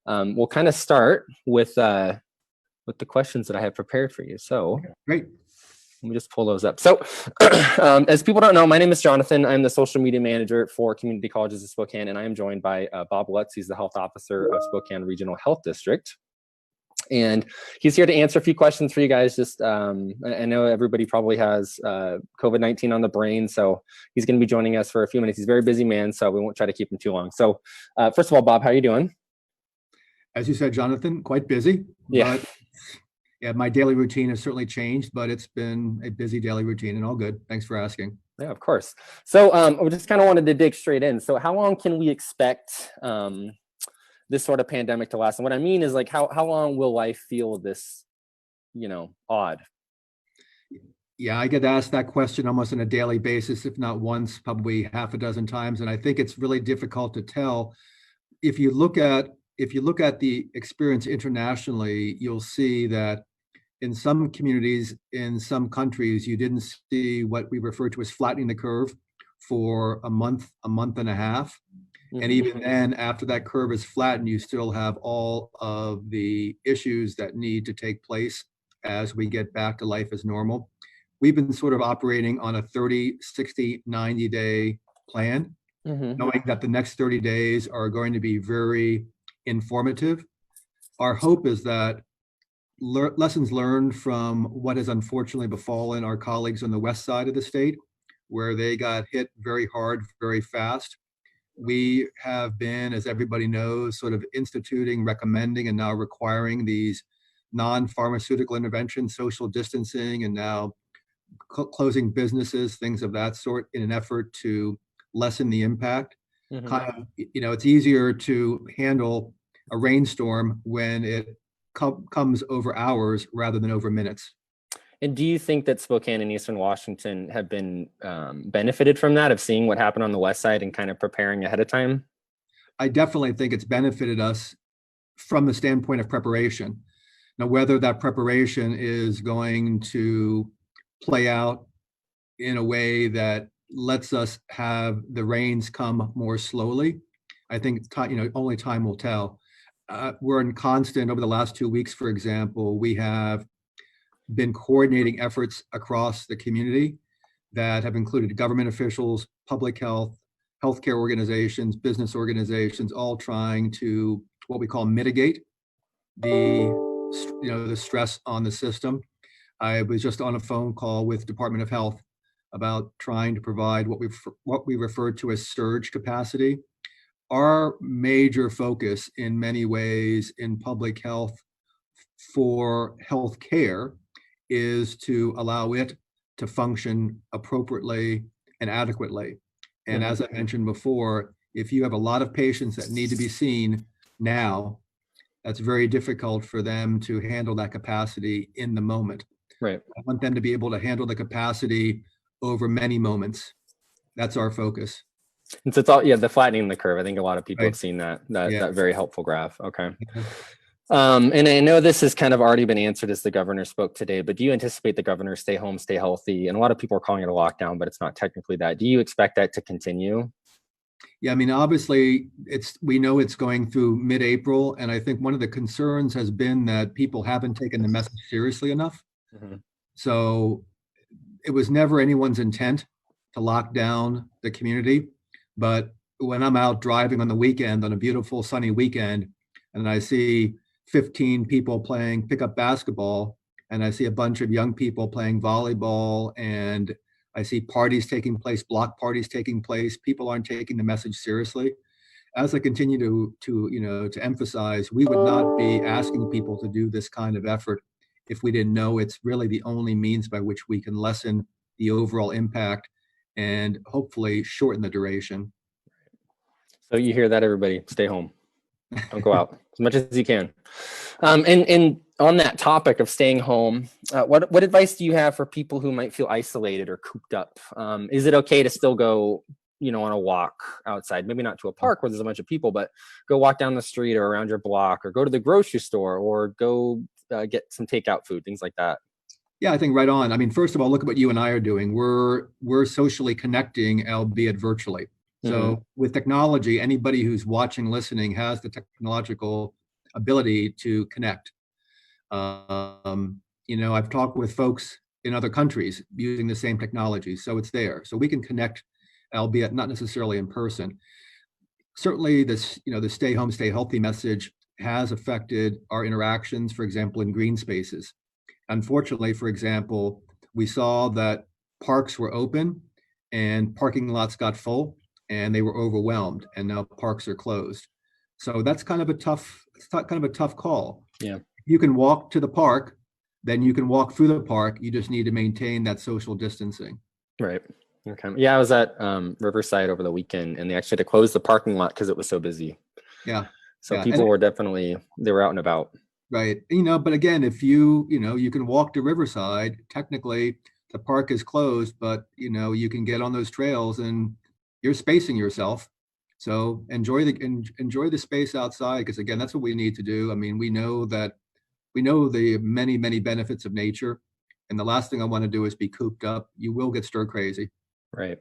We'll kind of start with the questions that I have prepared for you. So great. Let me just pull those up. So as people don't know, my name is Jonathan. I'm the social media manager for Community Colleges of Spokane, and I am joined by Bob Lutz. He's the health officer of Spokane Regional Health District. And he's here to answer a few questions for you guys. Just I know everybody probably has COVID-19 on the brain, so he's going to be joining us for a few minutes. He's a very busy man, so we won't try to keep him too long. So first of all, Bob, how are you doing? As you said, Jonathan, quite busy. Yeah. But yeah, my daily routine has certainly changed, but it's been a busy daily routine and all good. Thanks for asking. Yeah, of course. So we just kind of wanted to dig straight in. So how long can we expect this sort of pandemic to last? And what I mean is, like, how long will life feel this, odd? Yeah, I get asked that question almost on a daily basis, if not once, probably half a dozen times. And I think it's really difficult to tell. If you look at the experience internationally, you'll see that in some communities, in some countries, you didn't see what we refer to as flattening the curve for a month and a half. Mm-hmm. And even then, after that curve is flattened, you still have all of the issues that need to take place as we get back to life as normal. We've been sort of operating on a 30, 60, 90-day plan, knowing that the next 30 days are going to be very informative. Our hope is that lessons learned from what has unfortunately befallen our colleagues on the west side of the state, where they got hit very hard, very fast. We have been, as everybody knows, sort of instituting, recommending, and now requiring these non-pharmaceutical interventions, social distancing, and now closing businesses, things of that sort, in an effort to lessen the impact. It's easier to handle a rainstorm when it comes over hours rather than over minutes. And do you think that Spokane and Eastern Washington have been benefited from that, of seeing what happened on the west side and kind of preparing ahead of time? I definitely think it's benefited us from the standpoint of preparation. Now, whether that preparation is going to play out in a way that lets us have the rains come more slowly, I think only time will tell. We're in constant, over the last 2 weeks, for example, we have been coordinating efforts across the community that have included government officials, public health, healthcare organizations, business organizations, all trying to what we call mitigate the stress on the system. I was just on a phone call with Department of Health about trying to provide what we refer to as surge capacity. Our major focus in many ways in public health for healthcare is to allow it to function appropriately and adequately. And as I mentioned before, if you have a lot of patients that need to be seen now, that's very difficult for them to handle that capacity in the moment. Right. I want them to be able to handle the capacity over many moments. That's our focus. And so it's all, the flattening the curve. I think a lot of people have seen that very helpful graph. Okay. And I know this has kind of already been answered as the governor spoke today, but do you anticipate the governor stay home, stay healthy? And a lot of people are calling it a lockdown, but it's not technically that. Do you expect that to continue? Yeah, I mean, obviously, we know it's going through mid-April, and I think one of the concerns has been that people haven't taken the message seriously enough. So it was never anyone's intent to lock down the community. But when I'm out driving on the weekend, on a beautiful sunny weekend, and I see 15 people playing pickup basketball, and I see a bunch of young people playing volleyball, and I see parties taking place, block parties taking place, people aren't taking the message seriously. As I continue to emphasize, we would not be asking people to do this kind of effort if we didn't know it's really the only means by which we can lessen the overall impact and hopefully shorten the duration. So you hear that, everybody? Stay home. Don't go out as much as you can. And on that topic of staying home, what advice do you have for people who might feel isolated or cooped up? Is it okay to still go, on a walk outside? Maybe not to a park where there's a bunch of people, but go walk down the street or around your block, or go to the grocery store, or go get some takeout food, things like that. Yeah, I think right on. I mean, first of all, look at what you and I are doing. We're socially connecting, albeit virtually. So with technology, anybody who's watching, listening, has the technological ability to connect. I've talked with folks in other countries using the same technology, so it's there. So we can connect, albeit not necessarily in person. Certainly the stay home, stay healthy message has affected our interactions, for example, in green spaces. Unfortunately, for example, we saw that parks were open and parking lots got full and they were overwhelmed, and now parks are closed. So that's kind of a tough call. Yeah. You can walk to the park, then you can walk through the park. You just need to maintain that social distancing. Right. Okay. Yeah, I was at Riverside over the weekend, and they actually had to close the parking lot because it was so busy. Yeah. So yeah. people were they were out and about. Right. But again, if you can walk to Riverside, technically the park is closed, but you can get on those trails and you're spacing yourself. So enjoy the space outside, because again, that's what we need to do. I mean, we know the many, many benefits of nature, and the last thing I want to do is be cooped up. You will get stir crazy. Right.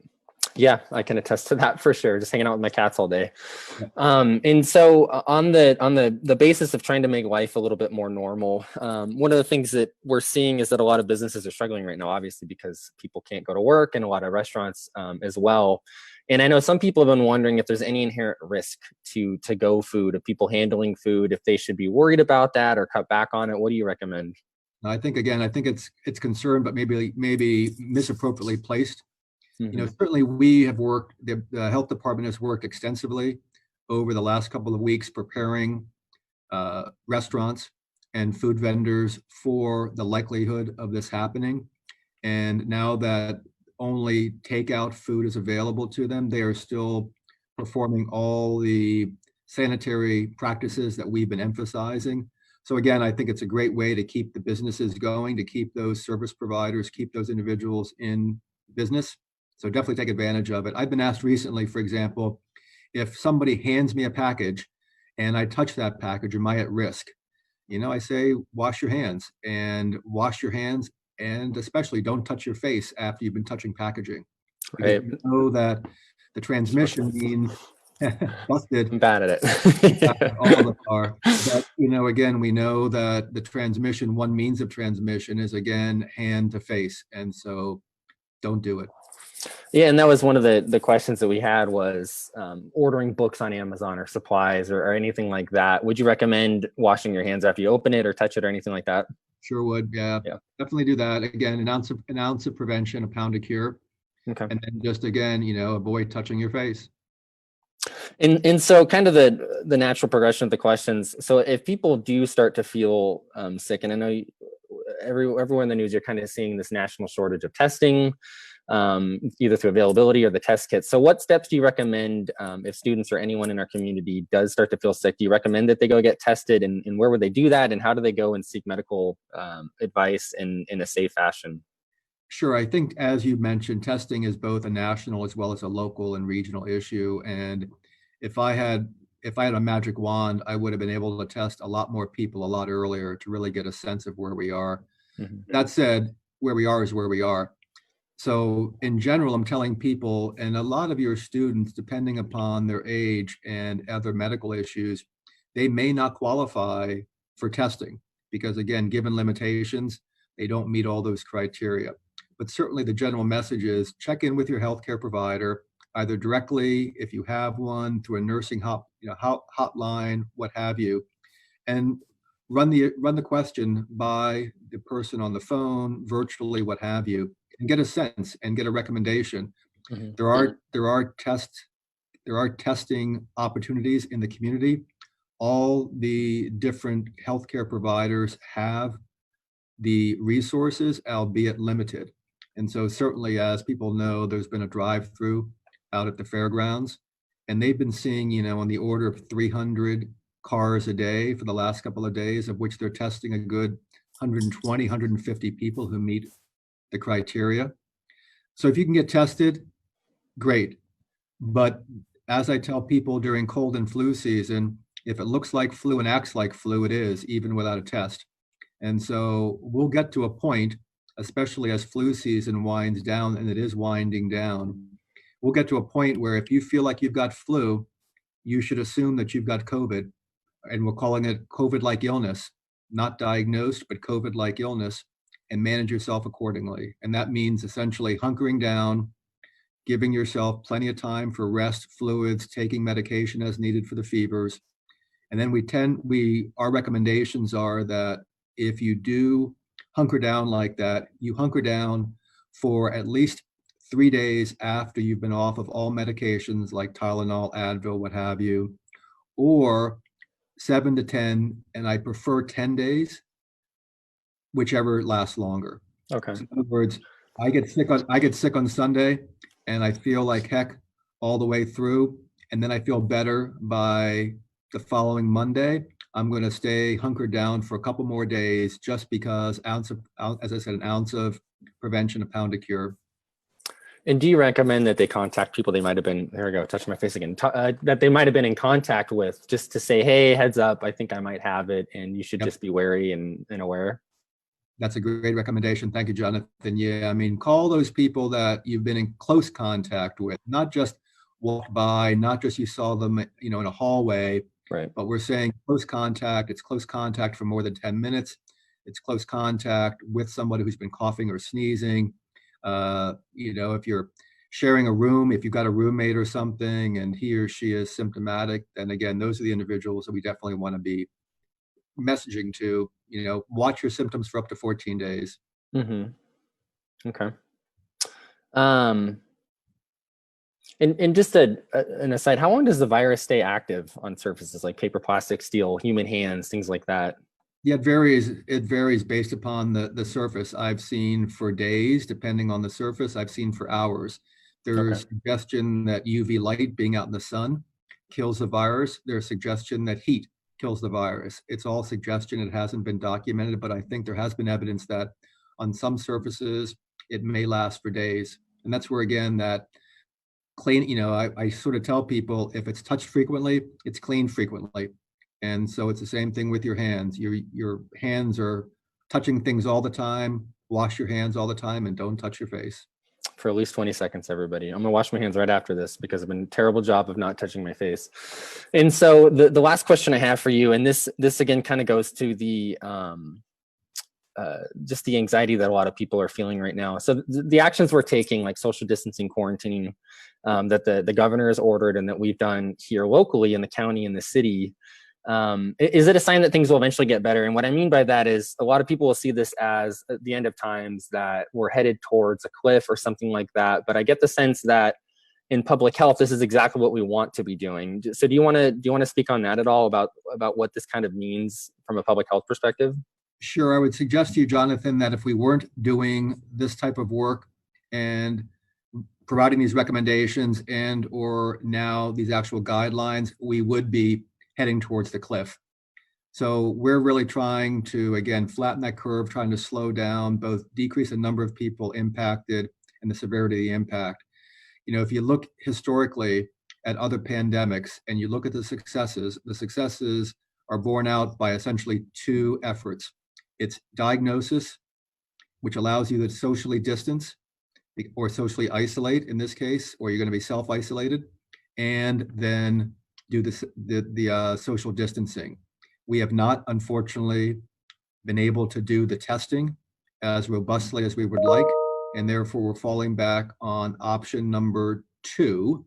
Yeah, I can attest to that for sure. Just hanging out with my cats all day. Yeah. And so on the basis of trying to make life a little bit more normal, one of the things that we're seeing is that a lot of businesses are struggling right now, obviously, because people can't go to work, and a lot of restaurants as well. And I know some people have been wondering if there's any inherent risk to go food, of people handling food, if they should be worried about that or cut back on it. What do you recommend? I think it's concerned, but maybe misappropriately placed. Mm-hmm. Certainly we have worked, the health department has worked extensively over the last couple of weeks preparing restaurants and food vendors for the likelihood of this happening. And now that only takeout food is available to them, they are still performing all the sanitary practices that we've been emphasizing. So again, I think it's a great way to keep the businesses going, to keep those service providers, keep those individuals in business. So definitely take advantage of it. I've been asked recently, for example, if somebody hands me a package and I touch that package, am I at risk? I say, wash your hands, and especially don't touch your face after you've been touching packaging. Because Right. you know that the transmission means busted. I'm bad at it. All of us are. But, again, we know that the transmission, one means of transmission is, again, hand to face. And so don't do it. Yeah, and that was one of the questions that we had was ordering books on Amazon or supplies or anything like that. Would you recommend washing your hands after you open it or touch it or anything like that? Sure would. Yeah. Definitely do that. Again, an ounce of prevention, a pound of cure. Okay. And then just again, avoid touching your face. And so kind of the natural progression of the questions. So if people do start to feel sick, and I know everywhere in the news, you're kind of seeing this national shortage of testing, either through availability or the test kits. So what steps do you recommend if students or anyone in our community does start to feel sick? Do you recommend that they go get tested, and where would they do that? And how do they go and seek medical advice in a safe fashion? Sure. I think, as you mentioned, testing is both a national as well as a local and regional issue. And if I had a magic wand, I would have been able to test a lot more people a lot earlier to really get a sense of where we are. Mm-hmm. That said, where we are is where we are. So in general, I'm telling people, and a lot of your students, depending upon their age and other medical issues, they may not qualify for testing because, again, given limitations, they don't meet all those criteria. But certainly the general message is check in with your healthcare provider, either directly, if you have one, through a nursing hotline, what have you, and run the question by the person on the phone, virtually, what have you, and get a sense and get a recommendation. Mm-hmm. There are testing opportunities in the community. All the different healthcare providers have the resources, albeit limited. And so certainly, as people know, there's been a drive-through out at the fairgrounds, and they've been seeing, on the order of 300 cars a day for the last couple of days, of which they're testing a good 120, 150 people who meet the criteria. So if you can get tested, great. But as I tell people during cold and flu season, if it looks like flu and acts like flu, it is, even without a test. And so we'll get to a point, especially as flu season winds down, and it is winding down, we'll get to a point where if you feel like you've got flu, you should assume that you've got COVID. and we're calling it COVID-like illness, not diagnosed, but COVID-like illness, and manage yourself accordingly. And that means essentially hunkering down, giving yourself plenty of time for rest, fluids, taking medication as needed for the fevers. And then our recommendations are that if you do hunker down like that, you hunker down for at least 3 days after you've been off of all medications like Tylenol, Advil, what have you, or 7 to 10, and I prefer 10 days, whichever lasts longer. Okay. So in other words, I get sick on Sunday and I feel like heck all the way through, and then I feel better by the following Monday. I'm going to stay hunkered down for a couple more days just because as I said, an ounce of prevention, a pound of cure. And do you recommend that they contact people they might have been, there we go, touching my face again, that they might have been in contact with, just to say, hey, heads up, I think I might have it, and you should just be wary and aware? That's a great recommendation. Thank you, Jonathan. Yeah, I mean, call those people that you've been in close contact with, not just walked by, not just you saw them, in a hallway, right? But we're saying close contact. It's close contact for more than 10 minutes. It's close contact with somebody who's been coughing or sneezing. If you're sharing a room, if you've got a roommate or something and he or she is symptomatic, then again, those are the individuals that we definitely want to be messaging to, watch your symptoms for up to 14 days. Mm-hmm. Okay. And just an aside, how long does the virus stay active on surfaces like paper, plastic, steel, human hands, things like that? Yeah, it varies. It varies based upon the surface. I've seen for days, depending on the surface. I've seen for hours. There's suggestion that UV light, being out in the sun, kills the virus. There's suggestion that heat kills the virus. It's all suggestion. It hasn't been documented, but I think there has been evidence that on some surfaces, it may last for days. And that's where, again, that clean, I sort of tell people, if it's touched frequently, it's cleaned frequently. And so it's the same thing with your hands. Your hands are touching things all the time. Wash your hands all the time and don't touch your face. For at least 20 seconds, everybody. I'm gonna wash my hands right after this because I've been a terrible job of not touching my face. And so the last question I have for you, and this again kind of goes to the just the anxiety that a lot of people are feeling right now. So the actions we're taking, like social distancing, quarantining, that the governor has ordered and that we've done here locally in the county and the city, is it a sign that things will eventually get better? And what I mean by that is a lot of people will see this as the end of times, that we're headed towards a cliff or something like that. But I get the sense that in public health, this is exactly what we want to be doing. So do you want to speak on that at all about what this kind of means from a public health perspective? Sure. I would suggest to you, Jonathan, that if we weren't doing this type of work and providing these recommendations and or now these actual guidelines, we would be heading towards the cliff. So we're really trying to, again, flatten that curve, trying to slow down, both decrease the number of people impacted and the severity of the impact. If you look historically at other pandemics and you look at the successes are borne out by essentially two efforts. It's diagnosis, which allows you to socially distance or socially isolate in this case, or you're going to be self-isolated, and then do the social distancing. We have not, unfortunately, been able to do the testing as robustly as we would like, and therefore we're falling back on option number 2,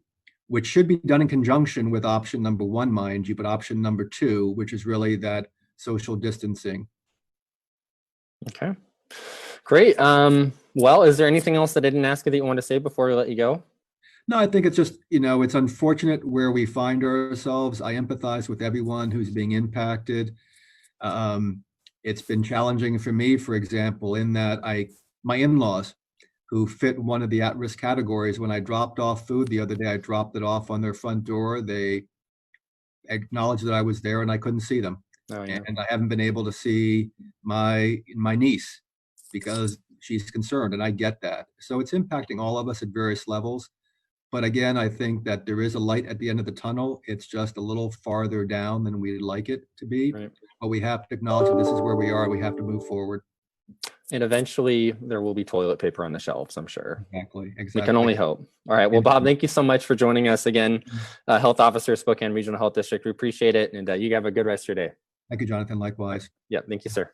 which should be done in conjunction with option number 1, mind you, but option number 2, which is really that social distancing. Okay, great. Well, is there anything else that I didn't ask you that you want to say before we let you go? No, I think it's just, it's unfortunate where we find ourselves. I empathize with everyone who's being impacted. It's been challenging for me, for example, in that my in-laws who fit one of the at-risk categories, when I dropped off food the other day, I dropped it off on their front door. They acknowledged that I was there and I couldn't see them. Oh, yeah. And I haven't been able to see my niece because she's concerned, and I get that. So it's impacting all of us at various levels. But again, I think that there is a light at the end of the tunnel. It's just a little farther down than we'd like it to be. Right. But we have to acknowledge that this is where we are. We have to move forward. And eventually there will be toilet paper on the shelves, I'm sure. Exactly. We can only hope. All right. Well, Bob, thank you so much for joining us again. Health Officer, Spokane Regional Health District. We appreciate it. And you have a good rest of your day. Thank you, Jonathan. Likewise. Yeah. Thank you, sir.